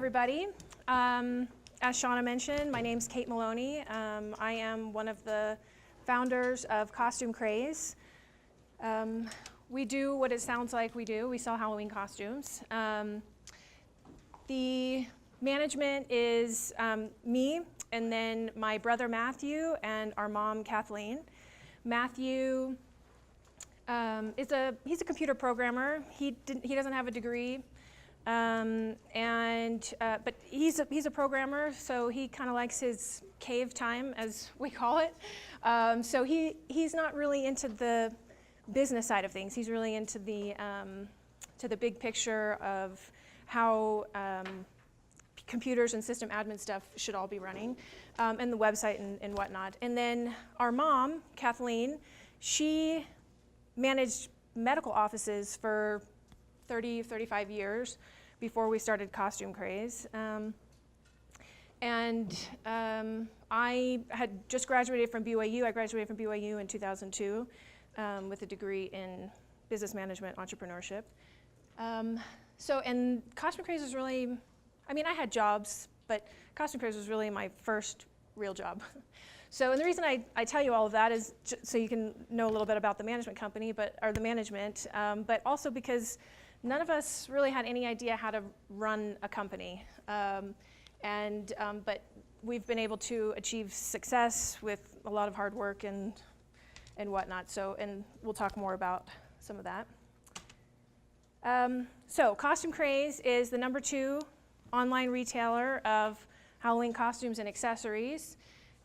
everybody. As Shauna mentioned, my name's Kate Maloney. I am one of the founders of Costume Craze. We do what it sounds like we do. We sell Halloween costumes. The management is me, and then my brother Matthew, and our mom Kathleen. Matthew he's a computer programmer. He doesn't have a degree, but he's a programmer, so he kind of likes his cave time, as we call it. So he's not really into the business side of things. He's really into the big picture of how computers and system admin stuff should all be running, and the website and whatnot. And then our mom, Kathleen, she managed medical offices for 35 years before we started Costume Craze. I had just graduated from BYU. I graduated from BYU in 2002 with a degree in business management, entrepreneurship. And Costume Craze was really, I mean, I had jobs, but Costume Craze was really my first real job. So, and the reason I tell you all of that is so you can know a little bit about the management company, but also because none of us really had any idea how to run a company. But we've been able to achieve success with a lot of hard work and whatnot. So, and we'll talk more about some of that. So, Costume Craze is the #2 online retailer of Halloween costumes and accessories.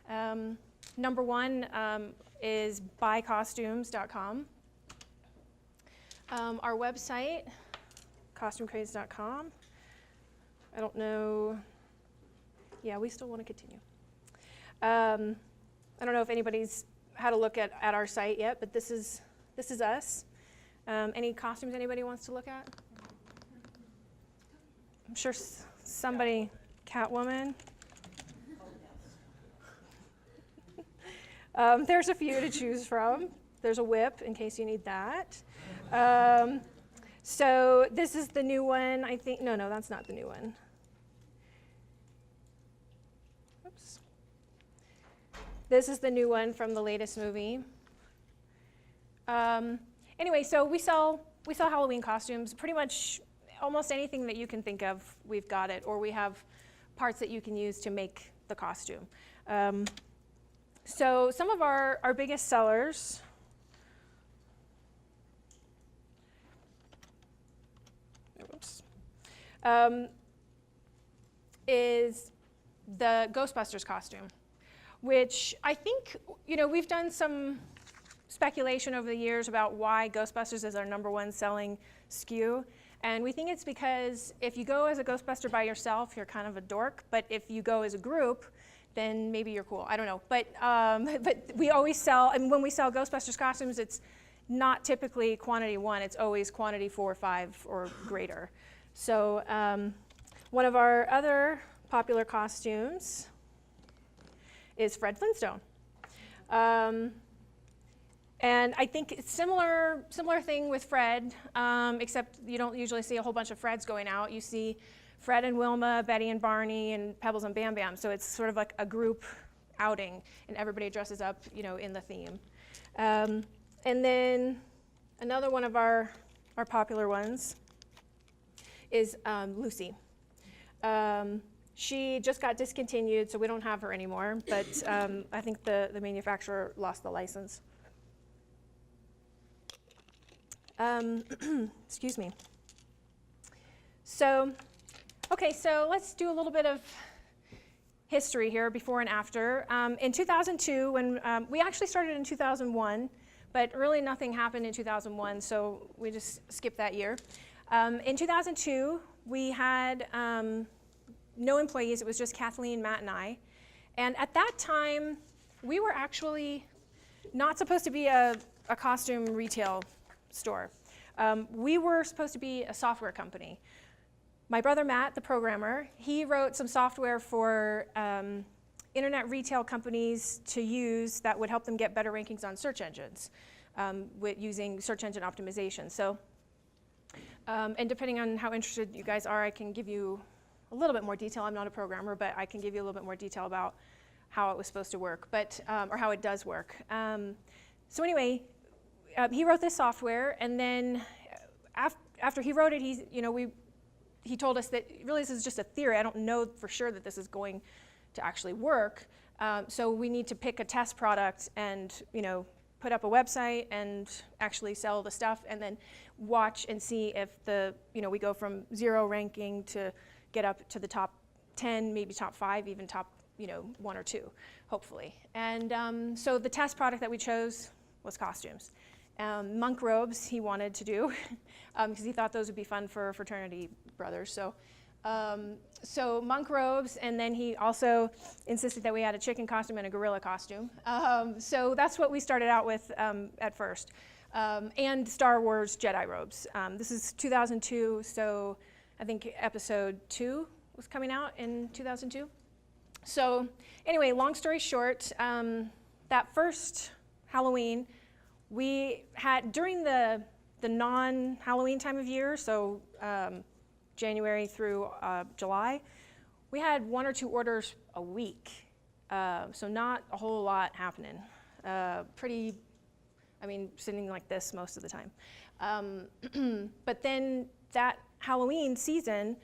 #1 is buycostumes.com. Our website, costumecraze.com. I don't know. Yeah, we still want to continue. I don't know if anybody's had a look at our site yet, but this is us. Any costumes anybody wants to look at? I'm sure somebody, Catwoman. There's a few to choose from. There's a whip in case you need that. So this is the new one, I think. No, that's not the new one. Oops. This is the new one from the latest movie. Anyway, so we sell Halloween costumes. Pretty much almost anything that you can think of, we've got it, or we have parts that you can use to make the costume. So some of our biggest sellers is the Ghostbusters costume, which I think, we've done some speculation over the years about why Ghostbusters is our #1 selling SKU. And we think it's because if you go as a Ghostbuster by yourself, you're kind of a dork. But if you go as a group, then maybe you're cool. I don't know. But we always sell, and when we sell Ghostbusters costumes, it's not typically quantity 1. It's always quantity 4 or 5 or greater. So one of our other popular costumes is Fred Flintstone. And I think it's similar thing with Fred, except you don't usually see a whole bunch of Freds going out. You see Fred and Wilma, Betty and Barney, and Pebbles and Bam Bam. So it's sort of like a group outing, and everybody dresses up, in the theme. And then another one of our popular ones is Lucy. She just got discontinued, so we don't have her anymore. But I think the manufacturer lost the license. Excuse me. So, okay, so let's do a little bit of history here, before and after. In 2002, when we actually started in 2001, but really nothing happened in 2001, so we just skipped that year. In 2002, we had no employees. It was just Kathleen, Matt, and I. And at that time, we were actually not supposed to be a costume retail store. We were supposed to be a software company. My brother Matt, the programmer, he wrote some software for internet retail companies to use that would help them get better rankings on search engines using search engine optimization. So, and depending on how interested you guys are, I can give you a little bit more detail. I'm not a programmer, but I can give you a little bit more detail about how it was supposed to work, but or how it does work. So anyway, he wrote this software, and then after he wrote it, he told us that really this is just a theory. I don't know for sure that this is going to actually work. So we need to pick a test product and put up a website and actually sell the stuff, and then watch and see if we go from 0 ranking to get up to the top 10, maybe top 5, even top 1 or 2, hopefully. And so the test product that we chose was costumes. Monk robes he wanted to do because he thought those would be fun for fraternity brothers. So monk robes, and then he also insisted that we had a chicken costume and a gorilla costume. So that's what we started out with at first. And Star Wars Jedi robes. This is 2002, so I think episode 2 was coming out in 2002. So anyway, long story short, that first Halloween, we had, during the non-Halloween time of year, so January through July, we had 1 or 2 orders a week. So not a whole lot happening. Sitting like this most of the time. But then that Halloween season,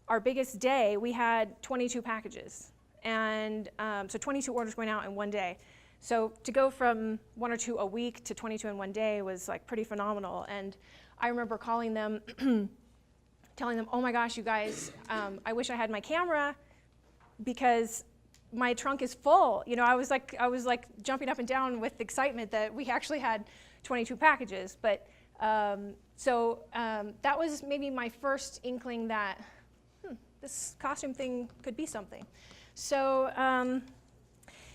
our biggest day, we had 22 packages. And so 22 orders going out in one day. So to go from 1 or 2 a week to 22 in one day was like pretty phenomenal. And I remember calling them, telling them, oh my gosh, you guys, I wish I had my camera because my trunk is full. I was like jumping up and down with excitement that we actually had 22 packages. But that was maybe my first inkling that this costume thing could be something. So,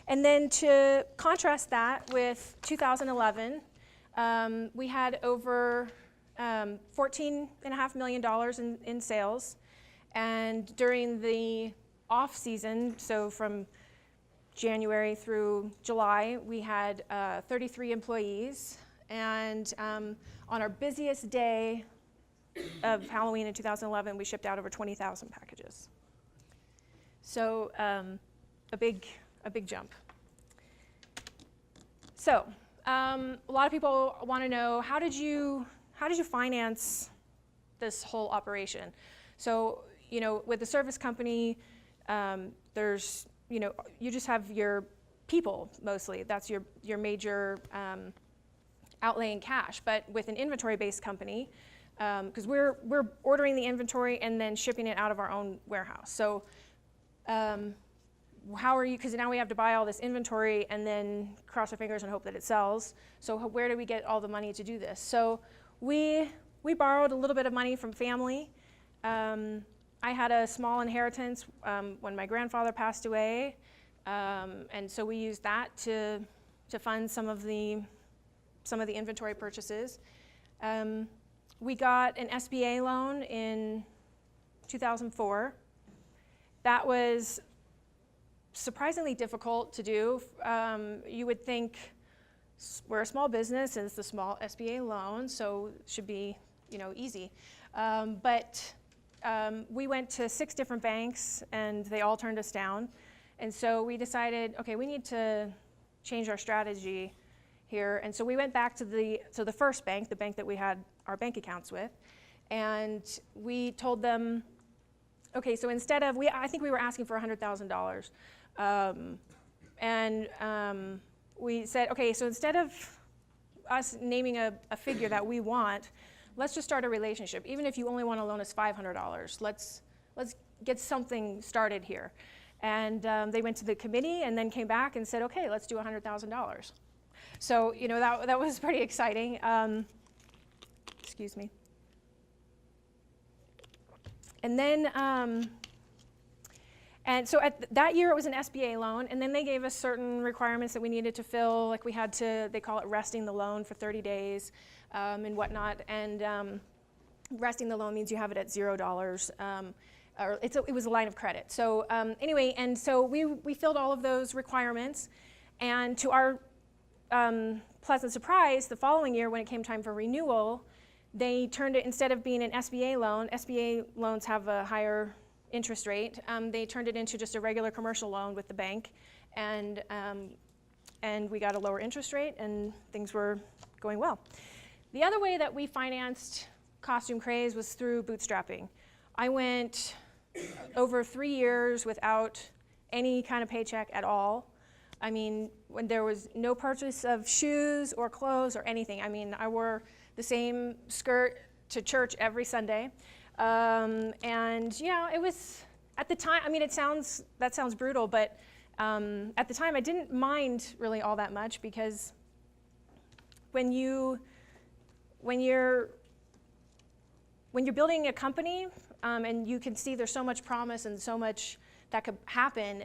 and then to contrast that with 2011, we had over $14.5 million in sales. And during the off season, so from January through July, we had 33 employees. And on our busiest day of Halloween in 2011, we shipped out over 20,000 packages. So a big jump. So a lot of people want to know, how did you finance this whole operation? So with the service company, there's you just have your people mostly. That's your major outlay in cash. But with an inventory-based company, because we're ordering the inventory and then shipping it out of our own warehouse. So how are you, because now we have to buy all this inventory and then cross our fingers and hope that it sells. So where do we get all the money to do this? So we borrowed a little bit of money from family. I had a small inheritance when my grandfather passed away, and so we used that to fund some of the inventory purchases. We got an SBA loan in 2004. That was surprisingly difficult to do. You would think we're a small business and it's a small SBA loan, so it should be easy. But we went to 6 different banks and they all turned us down. And so we decided, okay, we need to change our strategy here. And so we went back to the first bank, the bank that we had our bank accounts with, and we told them, okay, so instead of, I think we were asking for $100,000. We said, okay, so instead of us naming a figure that we want, let's just start a relationship. Even if you only want to loan us $500, let's get something started here. And they went to the committee and then came back and said, okay, let's do $100,000. So that was pretty exciting. Excuse me. And then, and so that year it was an SBA loan, and then they gave us certain requirements that we needed to fill, like we had to, they call it resting the loan for 30 days and whatnot, and resting the loan means you have it at $0, or it was a line of credit. So anyway, and so we filled all of those requirements, and to our pleasant surprise, the following year when it came time for renewal, they turned it, instead of being an SBA loan, SBA loans have a higher interest rate. They turned it into just a regular commercial loan with the bank, and we got a lower interest rate, and things were going well. The other way that we financed Costume Craze was through bootstrapping. I went over 3 years without any kind of paycheck at all. I mean, when there was no purchase of shoes or clothes or anything. I mean, I wore the same skirt to church every Sunday. And you know, it was, at the time, I mean, that sounds brutal, but at the time I didn't mind really all that much, because when you're building a company, and you can see there's so much promise and so much that could happen,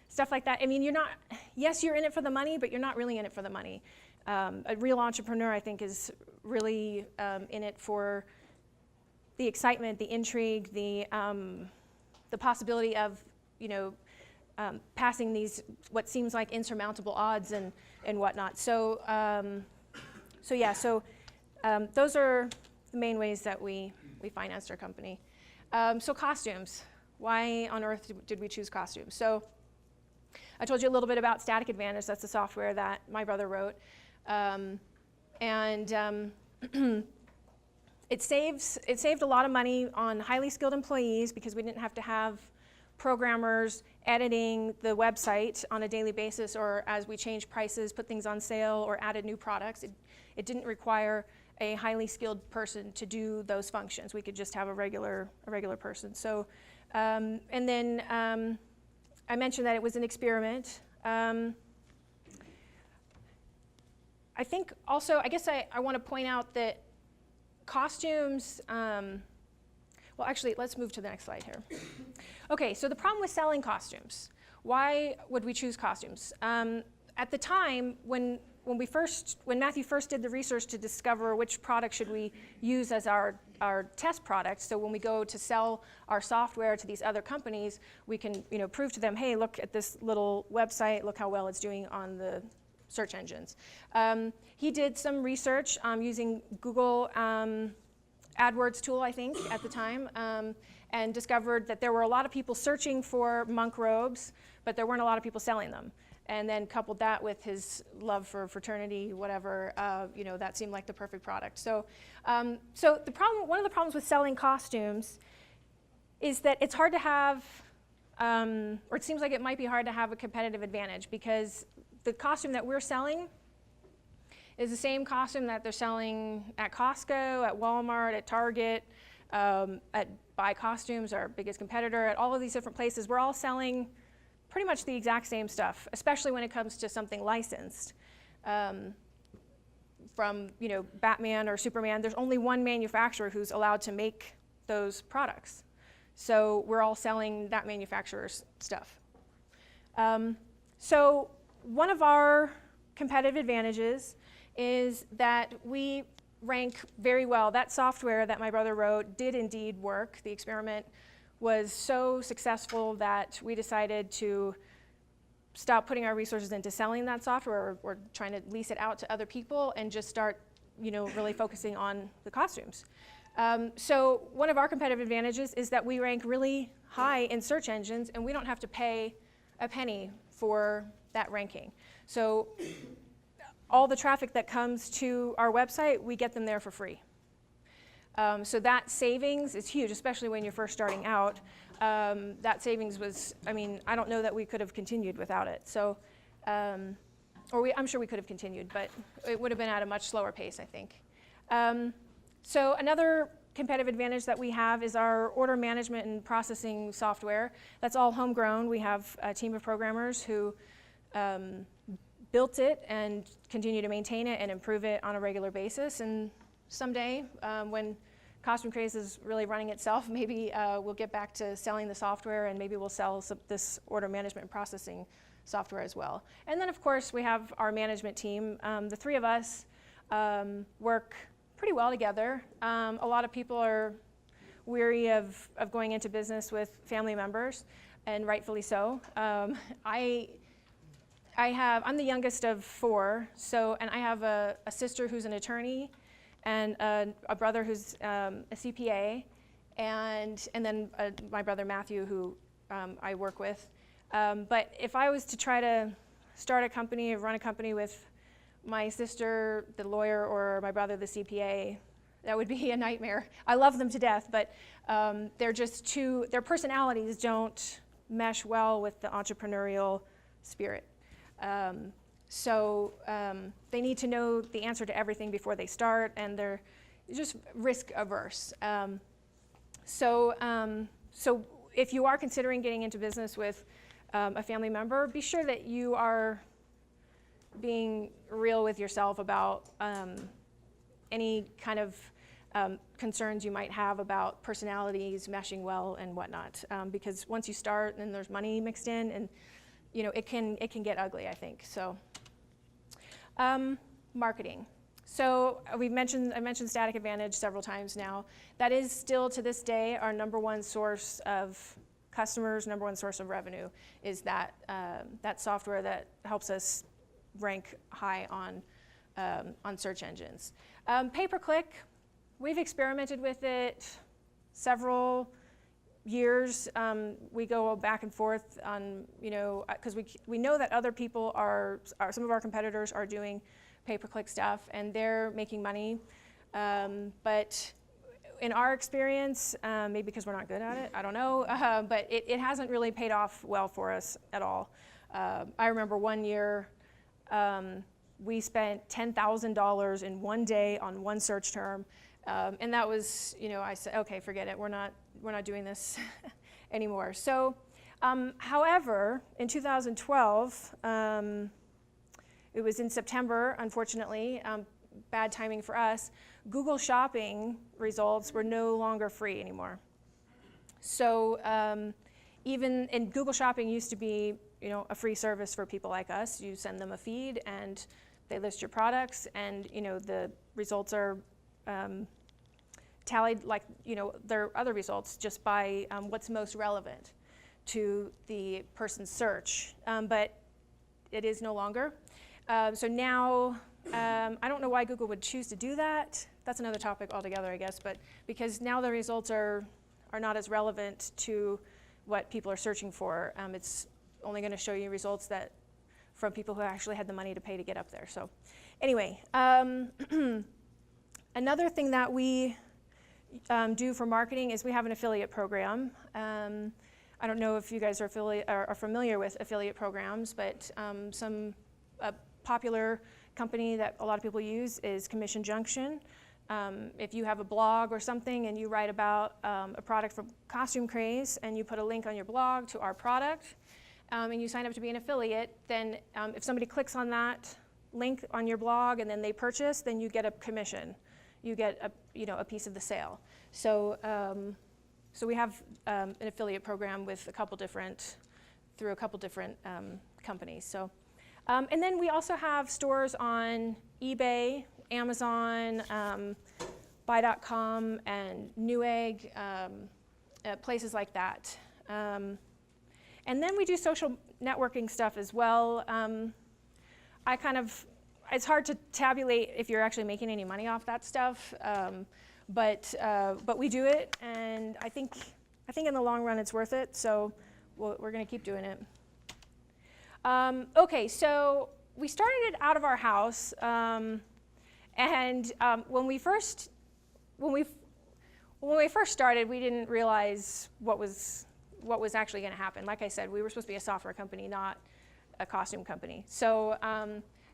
stuff like that. I mean, yes, you're in it for the money, but you're not really in it for the money. A real entrepreneur, I think, is really in it for the excitement, the intrigue, the possibility of, you know, passing these what seems like insurmountable odds and whatnot. So those are the main ways that we financed our company. So costumes. Why on earth did we choose costumes? So I told you a little bit about Static Advantage. That's the software that my brother wrote. It saved a lot of money on highly skilled employees, because we didn't have to have programmers editing the website on a daily basis, or as we changed prices, put things on sale, or added new products. It didn't require a highly skilled person to do those functions. We could just have a regular person. So, and then I mentioned that it was an experiment. I think also, I guess I want to point out that costumes, well, actually, let's move to the next slide here. Okay, so the problem with selling costumes. Why would we choose costumes? At the time, when Matthew first did the research to discover which product should we use as our test product, so when we go to sell our software to these other companies, we can, you know, prove to them, hey, look at this little website, look how well it's doing on the search engines. He did some research using Google AdWords tool, I think, at the time, and discovered that there were a lot of people searching for monk robes, but there weren't a lot of people selling them. And then coupled that with his love for fraternity, whatever, you know, that seemed like the perfect product. So, one of the problems with selling costumes is that it's hard to have, or it seems like it might be hard to have a competitive advantage, because the costume that we're selling is the same costume that they're selling at Costco, at Walmart, at Target, at Buy Costumes, our biggest competitor, at all of these different places. We're all selling pretty much the exact same stuff, especially when it comes to something licensed. From, you know, Batman or Superman, there's only one manufacturer who's allowed to make those products. So we're all selling that manufacturer's stuff. So one of our competitive advantages is that we rank very well. That software that my brother wrote did indeed work. The experiment was so successful that we decided to stop putting our resources into selling that software or trying to lease it out to other people, and just start, you know, really focusing on the costumes. So one of our competitive advantages is that we rank really high in search engines, and we don't have to pay a penny for that ranking. So all the traffic that comes to our website, we get them there for free. So that savings is huge, especially when you're first starting out. That savings was, I mean, I don't know that we could have continued without it. So, I'm sure we could have continued, but it would have been at a much slower pace, I think. So another competitive advantage that we have is our order management and processing software. That's all homegrown. We have a team of programmers who built it and continue to maintain it and improve it on a regular basis. And someday, when Costume Craze is really running itself, maybe we'll get back to selling the software, and maybe we'll sell this order management and processing software as well. And then, of course, we have our management team. The three of us work pretty well together. A lot of people are weary of going into business with family members, and rightfully so. I'm the youngest of four, and I have a sister who's an attorney, and a brother who's a CPA, and then my brother Matthew, who I work with. But if I was to try to start a company or run a company with my sister, the lawyer, or my brother, the CPA, that would be a nightmare. I love them to death, but they're just their personalities don't mesh well with the entrepreneurial spirit. So they need to know the answer to everything before they start, and they're just risk averse. So if you are considering getting into business with a family member, be sure that you are being real with yourself about any kind of concerns you might have about personalities meshing well and whatnot. Because once you start, and there's money mixed in, and it can get ugly, I think. So marketing. So I mentioned Static Advantage several times now. That is still to this day our number one source of customers, number one source of revenue, is that software that helps us rank high on search engines. Pay-per-click, we've experimented with it several years. We go back and forth on, because we know that other people some of our competitors are doing pay-per-click stuff, and they're making money. But in our experience, maybe because we're not good at it, I don't know, but it hasn't really paid off well for us at all. I remember one year, we spent $10,000 in one day on one search term, and that was, I said, okay, forget it, we're not doing this anymore. So, however, in 2012, it was in September, unfortunately, bad timing for us, Google Shopping results were no longer free anymore. So and Google Shopping used to be, a free service for people like us. You send them a feed, and they list your products, and the results are tallied like their other results just by what's most relevant to the person's search. But it is no longer. So now, I don't know why Google would choose to do that. That's another topic altogether, I guess. But because now the results are not as relevant to what people are searching for. It's only going to show you results from people who actually had the money to pay to get up there. So anyway, another thing that we do for marketing is we have an affiliate program. I don't know if you guys are familiar with affiliate programs, but some popular company that a lot of people use is Commission Junction. If you have a blog or something and you write about a product from Costume Craze, and you put a link on your blog to our product, and you sign up to be an affiliate, then if somebody clicks on that link on your blog and then they purchase, then you get a commission. You get a piece of the sale. So so we have an affiliate program with a couple different companies. So and then we also have stores on eBay, Amazon, Buy.com, and Newegg, places like that. And then we do social networking stuff as well. It's hard to tabulate if you're actually making any money off that stuff, but we do it, and I think in the long run it's worth it. So we're going to keep doing it. Okay, so we started it out of our house, and when we first started, we didn't realize what was actually going to happen. Like I said, we were supposed to be a software company, not a costume company. So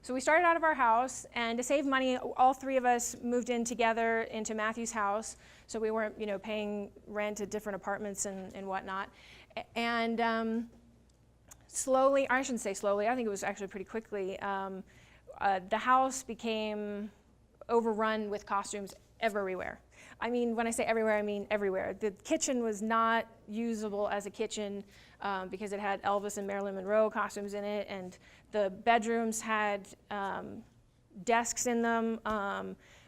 so we started out of our house, and to save money, all three of us moved in together into Matthew's house, so we weren't paying rent at different apartments and whatnot. And slowly, I shouldn't say slowly, I think it was actually pretty quickly, the house became overrun with costumes everywhere. I mean, when I say everywhere, I mean everywhere. The kitchen was not usable as a kitchen because it had Elvis and Marilyn Monroe costumes in it, and the bedrooms had desks in them.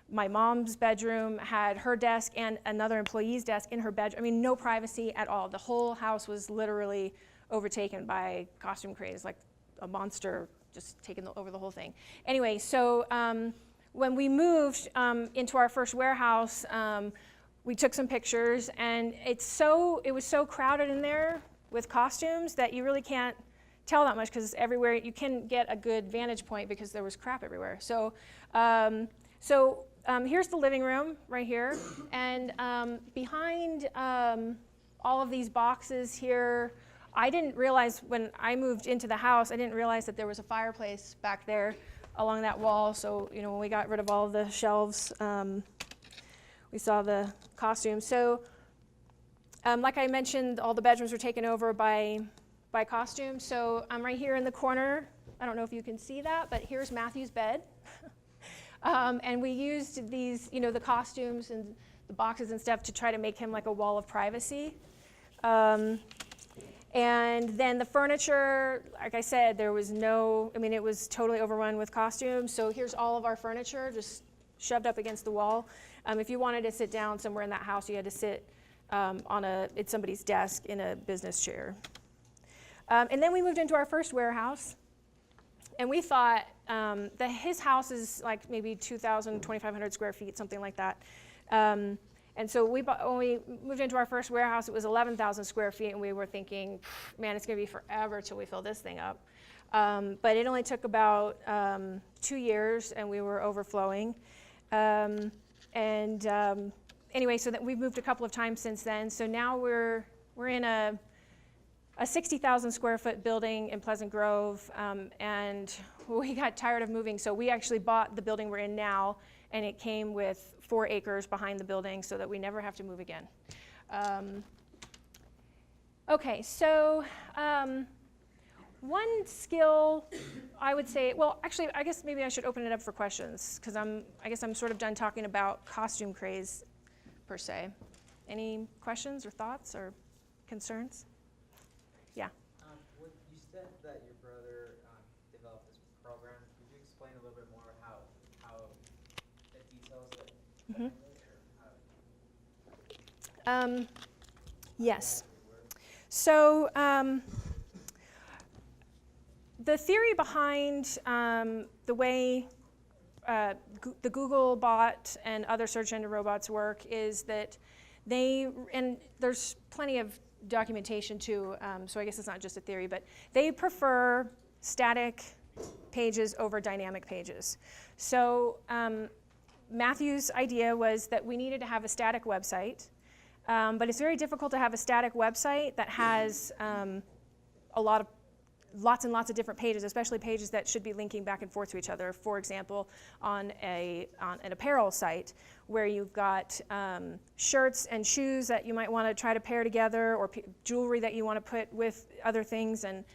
My mom's bedroom had her desk and another employee's desk in her bedroom. I mean, no privacy at all. The whole house was literally overtaken by Costume Craze, like a monster just taking over the whole thing. Anyway, so when we moved into our first warehouse, we took some pictures, and it was so crowded in there with costumes that you really can't tell that much, because everywhere you can get a good vantage point because there was crap everywhere. So, here's the living room right here, and behind all of these boxes here, I didn't realize when I moved into the house, I didn't realize that there was a fireplace back there along that wall. So, when we got rid of all of the shelves, we saw the costumes. So, like I mentioned, all the bedrooms were taken over by costumes. So I'm right here in the corner. I don't know if you can see that, but here's Matthew's bed. And we used these, the costumes and the boxes and stuff to try to make him like a wall of privacy. And then the furniture, like I said, it was totally overrun with costumes. So here's all of our furniture just shoved up against the wall. If you wanted to sit down somewhere in that house, you had to sit at somebody's desk in a business chair. And then we moved into our first warehouse, and we thought that his house is like maybe 2,000, 2,500 square feet, something like that. And so when we moved into our first warehouse, it was 11,000 square feet, and we were thinking, man, it's going to be forever till we fill this thing up. But it only took about 2 years, and we were overflowing. Anyway, so that we've moved a couple of times since then. So now we're in a 60,000 square foot building in Pleasant Grove, and we got tired of moving, so we actually bought the building we're in now, and it came with 4 acres behind the building so that we never have to move again. Okay, so one skill I would say, well, actually, I guess maybe I should open it up for questions, because I guess I'm sort of done talking about costume craze per se. Any questions or thoughts or concerns? Yeah. You said that your brother developed this program. Could you explain a little bit more how the details that yes. So the theory behind the way the Google bot and other search engine robots work is that and there's plenty of documentation too, so I guess it's not just a theory, but they prefer static pages over dynamic pages. So Matthew's idea was that we needed to have a static website, but it's very difficult to have a static website that has lots and lots of different pages, especially pages that should be linking back and forth to each other. For example, on an apparel site where you've got shirts and shoes that you might want to try to pair together, or jewelry that you want to put with other things. And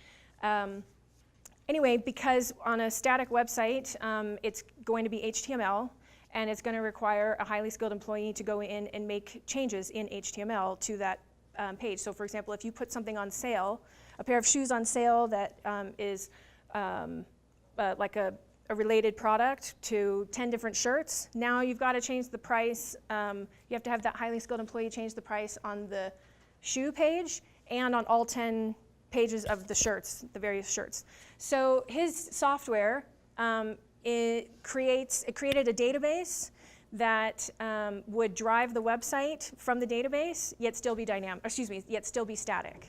anyway, because on a static website, it's going to be HTML, and it's going to require a highly skilled employee to go in and make changes in HTML to that page. So for example, if you put something on sale, a pair of shoes on sale that is like a related product to 10 different shirts, now you've got to change the price. You have to have that highly skilled employee change the price on the shoe page and on all 10 pages of the shirts, the various shirts. So his software, it created a database that would drive the website from the database, yet still be yet still be static.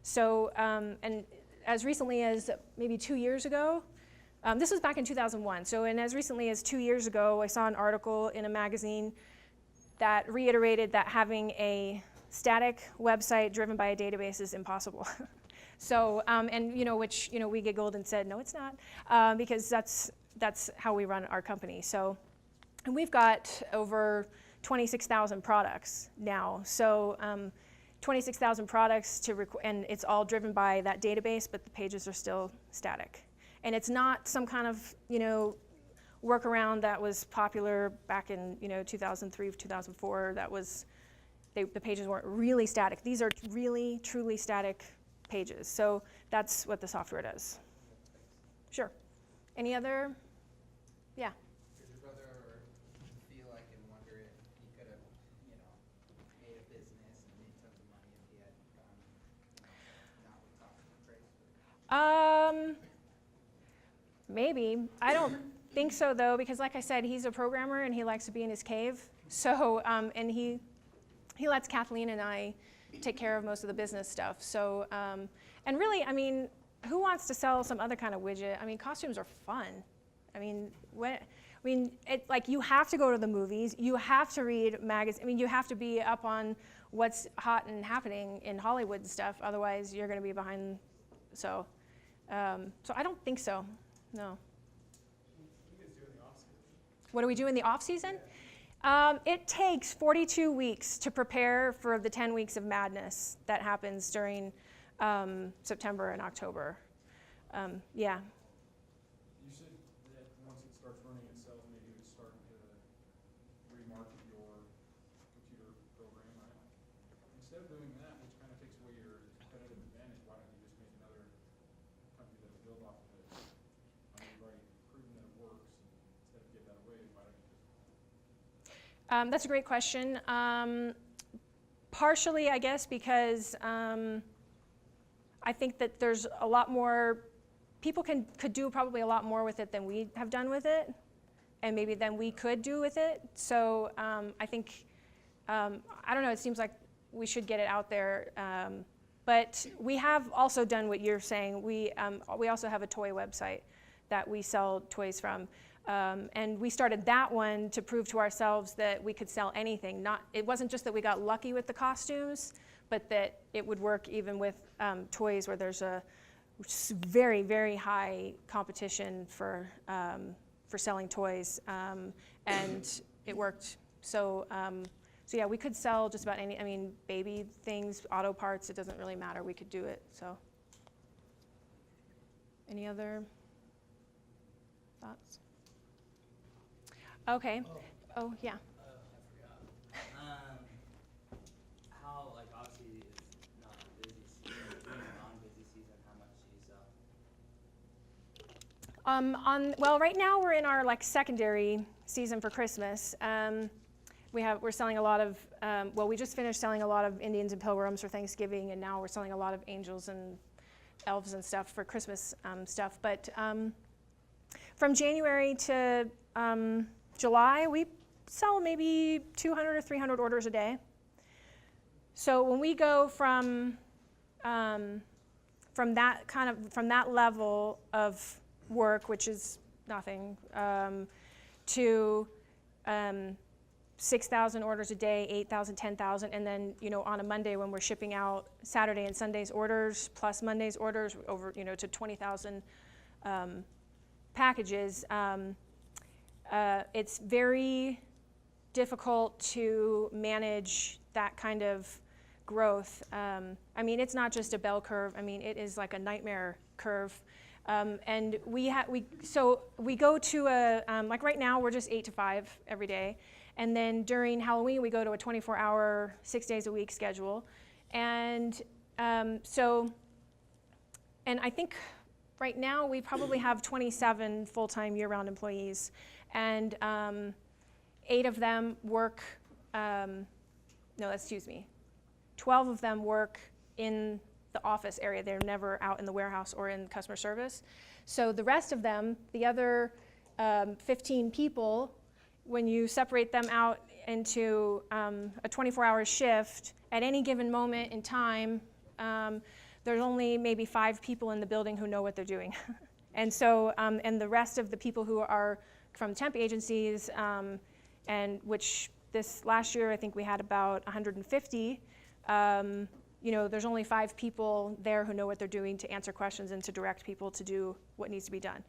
So, and as recently as maybe 2 years ago, this was back in 2001, and as recently as 2 years ago, I saw an article in a magazine that reiterated that having a static website driven by a database is impossible. So, which we giggled and said, no, it's not, because that's how we run our company. So, and we've got over 26,000 products now. So, 26,000 products and it's all driven by that database, but the pages are still static. And it's not some kind of, workaround that was popular back in, 2003, 2004. The pages weren't really static. These are really, truly static pages. So that's what the software does. Sure. Any other? Yeah. Did your brother feel like and wonder if he could have, made a business and made tons of money if he had not with Craze? Maybe. I don't think so though, because like I said, he's a programmer and he likes to be in his cave. So, and he he lets Kathleen and I take care of most of the business stuff. So, and really, I mean, who wants to sell some other kind of widget? I mean, costumes are fun. I mean, it's like you have to go to the movies, you have to read magazines. I mean, you have to be up on what's hot and happening in Hollywood and stuff. Otherwise, you're going to be behind. So, so I don't think so. No. What do we do in the off season? It takes 42 weeks to prepare for the 10 weeks of madness that happens during September and October. Yeah. You said that once it starts running itself, maybe it would start to remarket your computer program, right? Instead of doing that, which kind of takes away your competitive advantage, why don't you just make another company that will build off of it? I mean, you've already proven that it works. Instead of give that away, why don't you just... That's a great question. Partially, I guess, because I think that there's a lot more, people could do probably a lot more with it than we have done with it, and maybe than we could do with it. So I think, I don't know, it seems like we should get it out there. But we have also done what you're saying. We also have a toy website that we sell toys from. And we started that one to prove to ourselves that we could sell anything. It wasn't just that we got lucky with the costumes, but that it would work even with toys where there's a very, very high competition for selling toys, and it worked. So, so yeah, we could sell just about any. I mean, baby things, auto parts. It doesn't really matter. We could do it. So, any other thoughts? Okay. Oh, yeah. I forgot. How, like, obviously it's not a busy season, during a non-busy season, how much do you sell? Well, right now we're in our like secondary season for Christmas. We're selling a lot of, well, we just finished selling a lot of Indians and Pilgrims for Thanksgiving, and now we're selling a lot of angels and elves and stuff for Christmas stuff. But from January to July, we sell maybe 200 or 300 orders a day. So when we go from that level of work, which is nothing, to 6,000 orders a day, 8,000, 10,000, and then on a Monday when we're shipping out Saturday and Sunday's orders plus Monday's orders over to 20,000 packages. It's very difficult to manage that kind of growth. I mean, it's not just a bell curve. I mean, it is like a nightmare curve. And we go to like right now, we're just 8 to 5 every day. And then during Halloween, we go to a 24-hour, 6 days a week schedule. And and I think right now we probably have 27 full-time year-round employees. And 8 of them work, 12 of them work in the office area. They're never out in the warehouse or in customer service. So the rest of them, the other 15 people, when you separate them out into a 24-hour shift, at any given moment in time, there's only maybe 5 people in the building who know what they're doing. And so, and the rest of the people who are from temp agencies, and which this last year I think we had about 150, there's only 5 people there who know what they're doing to answer questions and to direct people to do what needs to be done.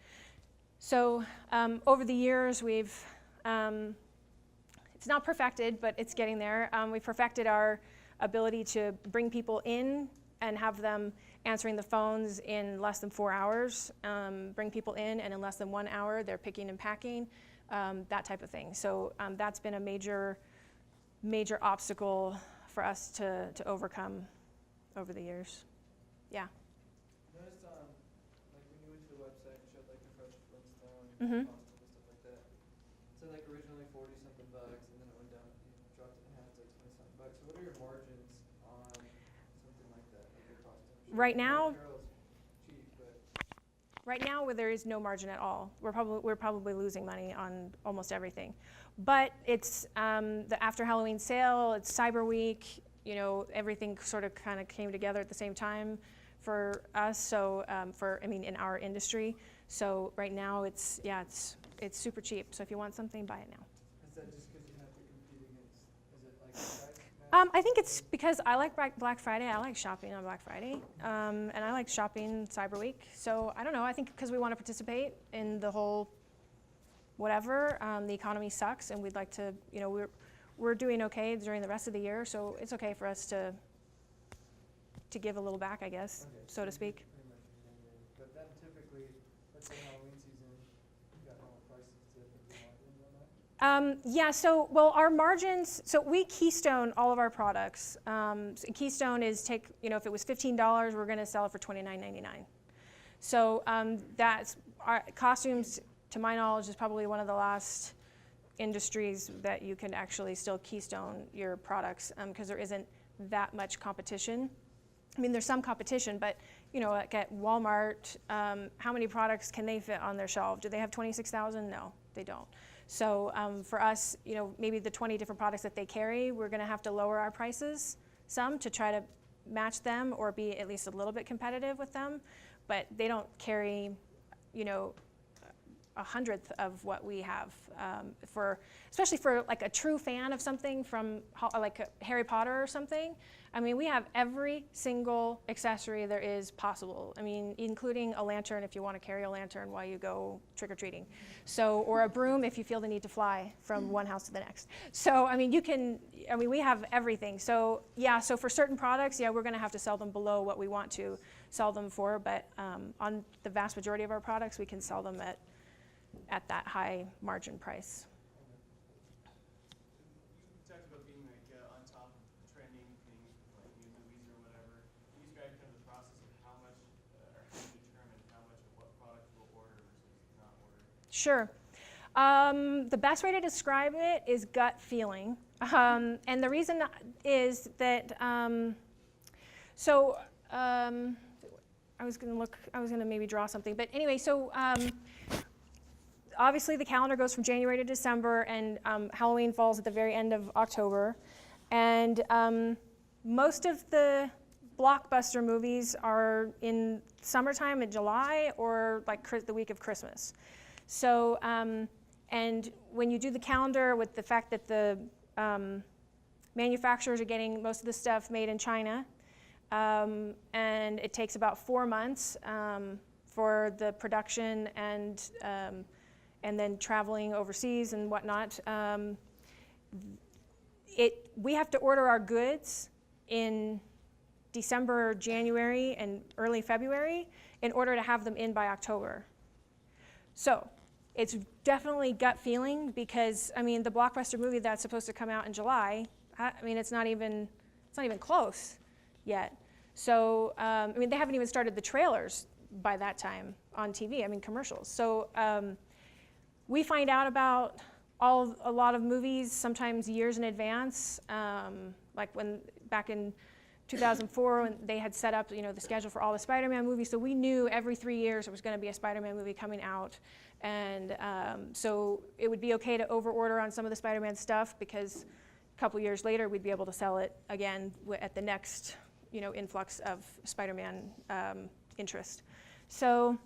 So over the years we've, it's not perfected, but it's getting there. We've perfected our ability to bring people in and have them answering the phones in less than 4 hours, bring people in, and in less than 1 hour they're picking and packing, that type of thing. So that's been a major obstacle for us to overcome over the years. Yeah. I noticed like when you went to the website, it showed like the Fresh Flintstone Mm-hmm. costume and stuff like that. So like originally $40-something, and then it went down, you dropped it in half to like $20-something. So what are your margins on something like that, like your costume? Right now- Apparel's cheap, but Right now, where there is no margin at all. We're probably losing money on almost everything. But it's the after Halloween sale, it's Cyber Week, you know, everything sort of kind of came together at the same time for us, so in our industry. So right now it's super cheap. So if you want something, buy it now. Is that just because you have to compete against, is it like price match? I think it's because I like Black Friday. I like shopping on Black Friday, and I like shopping Cyber Week. So I don't know. I think because we want to participate in the whole whatever. The economy sucks, and we'd like to. You know, we're doing okay during the rest of the year, so it's okay for us to give a little back, I guess, Okay, so to speak. Pretty much in January. But then typically, let's say Halloween season, you've got normal prices to do marketing on that? Yeah, so, well, our margins, so we keystone all of our products. Keystone is if it was $15, we're gonna sell it for $29.99. So that's, our costumes, to my knowledge, is probably one of the last industries that you can actually still keystone your products, because there isn't that much competition. I mean, there's some competition, but you know, like at Walmart, how many products can they fit on their shelf? Do they have 26,000? No, they don't. So for us, you know, maybe the 20 different products that they carry, we're going to have to lower our prices some to try to match them or be at least a little bit competitive with them. But they don't carry, you know, 1/100th of what we have. Especially for like a true fan of something from like Harry Potter or something. I mean, we have every single accessory there is possible. I mean, including a lantern if you want to carry a lantern while you go trick-or-treating. So, or a broom if you feel the need to fly from one house to the next. So, I mean, we have everything. So, yeah, so for certain products, yeah, we're going to have to sell them below what we want to sell them for. But on the vast majority of our products, we can sell them at that high margin price. You talked about being like on top of trending things, like new movies or whatever. Can you describe kind of the process of how much, or how you determine how much of what product you'll order versus not order? Sure. The best way to describe it is gut feeling. And the reason is that, I was going to maybe draw something. But anyway, so obviously the calendar goes from January to December, and Halloween falls at the very end of October. And most of the blockbuster movies are in summertime in July or like the week of Christmas. So, and when you do the calendar with the fact that the manufacturers are getting most of the stuff made in China, and it takes about 4 months for the production and then traveling overseas and whatnot. We have to order our goods in December, January, and early February in order to have them in by October. So it's definitely gut feeling because, I mean, the blockbuster movie that's supposed to come out in July, I mean, it's not even close yet. So, I mean, they haven't even started the trailers by that time on TV, I mean, commercials. So we find out about a lot of movies sometimes years in advance, like back in 2004 when they had set up, you know, the schedule for all the Spider-Man movies. So we knew every 3 years there was going to be a Spider-Man movie coming out. And so it would be okay to overorder on some of the Spider-Man stuff because a couple years later we'd be able to sell it again at the next, you know, influx of Spider-Man interest. So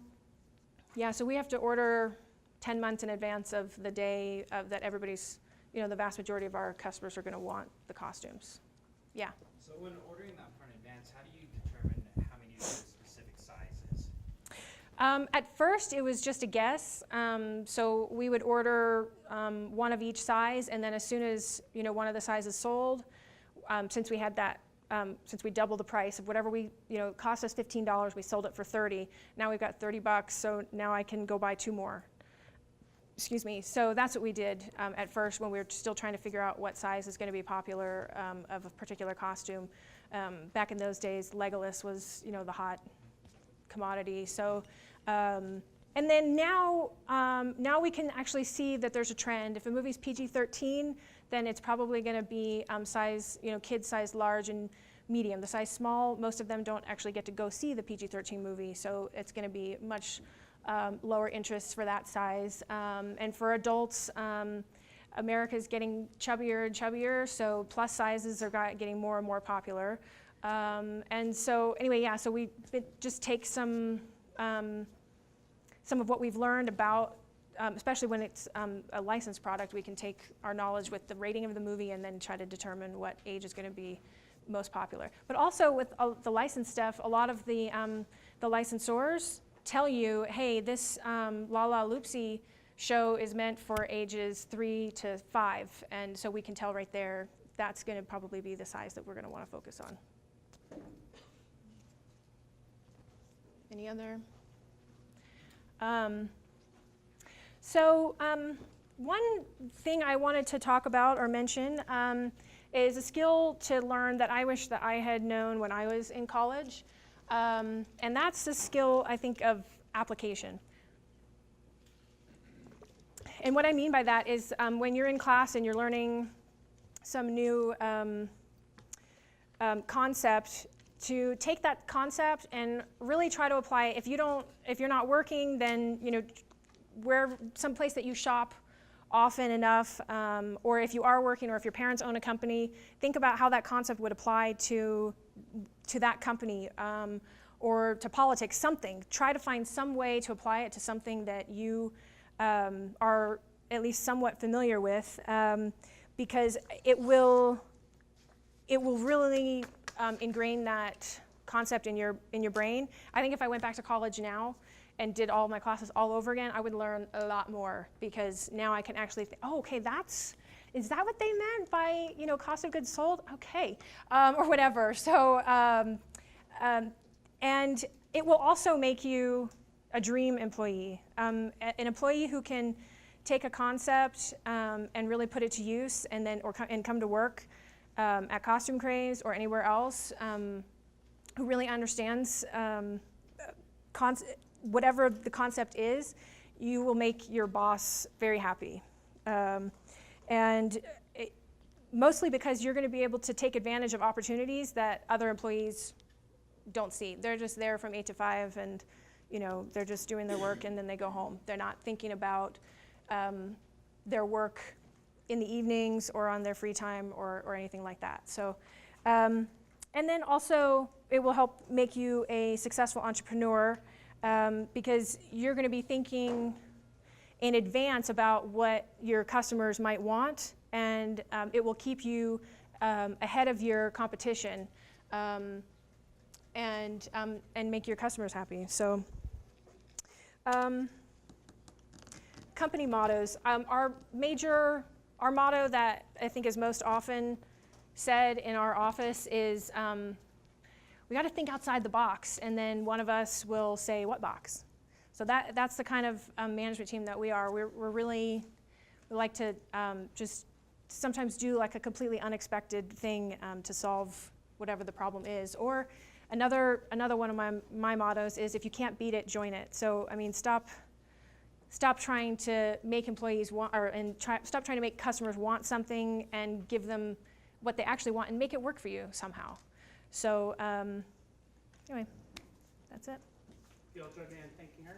yeah, so we have to order 10 months in advance of the day that everybody's, you know, the vast majority of our customers are going to want the costumes. Yeah. So when ordering that far in advance, how do you determine how many of the specific sizes? At first, it was just a guess. So we would order one of each size, and then as soon as, you know, one of the sizes sold, since we had that, since we doubled the price of whatever it cost us $15, we sold it for $30. Now we've got $30, so now I can go buy 2 more. Excuse me. So that's what we did at first when we were still trying to figure out what size is going to be popular of a particular costume. Back in those days, Legolas was, you know, the hot commodity. So, and then now we can actually see that there's a trend. If a movie's PG-13, then it's probably going to be size, you know, kid size large and medium. The size small, most of them don't actually get to go see the PG-13 movie, so it's going to be much lower interest for that size. And for adults, America's getting chubbier and chubbier, so plus sizes are getting more and more popular. And so anyway, yeah, so we just take some of what we've learned about, especially when it's a licensed product, we can take our knowledge with the rating of the movie and then try to determine what age is going to be most popular. But also with the licensed stuff, a lot of the licensors tell you, hey, this La La Loopsy show is meant for ages 3 to 5, and so we can tell right there that's going to probably be the size that we're going to want to focus on. Any other? One thing I wanted to talk about or mention is a skill to learn that I wish that I had known when I was in college, and that's the skill, I think, of application. And what I mean by that is when you're in class and you're learning some new concept, to take that concept and really try to apply it. If you're not working, then where some place that you shop often enough, or if you are working, or if your parents own a company, think about how that concept would apply to that company, or to politics. Something. Try to find some way to apply it to something that you are at least somewhat familiar with, because it will really ingrain that concept in your brain. I think if I went back to college now and did all my classes all over again, I would learn a lot more, because now I can actually think, oh, okay, is that what they meant by cost of goods sold? Okay, or whatever. So, and it will also make you a dream employee, an employee who can take a concept and really put it to use, and then and come to work at Costume Craze or anywhere else, who really understands whatever the concept is. You will make your boss very happy, and mostly because you're going to be able to take advantage of opportunities that other employees don't see. They're just there from 8 to 5, and they're just doing their work, and then they go home. They're not thinking about their work in the evenings or on their free time or anything like that. So, and then also it will help make you a successful entrepreneur, because you're going to be thinking in advance about what your customers might want, and it will keep you ahead of your competition, and make your customers happy. So, company mottos. Our motto that I think is most often said in our office is, we got to think outside the box, and then one of us will say, what box? So that's the kind of management team that we are. We like to just sometimes do like a completely unexpected thing to solve whatever the problem is. Or another one of my mottos is, if you can't beat it, join it. So I mean, stop trying to make employees want, stop trying to make customers want something, and give them what they actually want, and make it work for you somehow. So anyway, that's it. You'll join me in thanking her.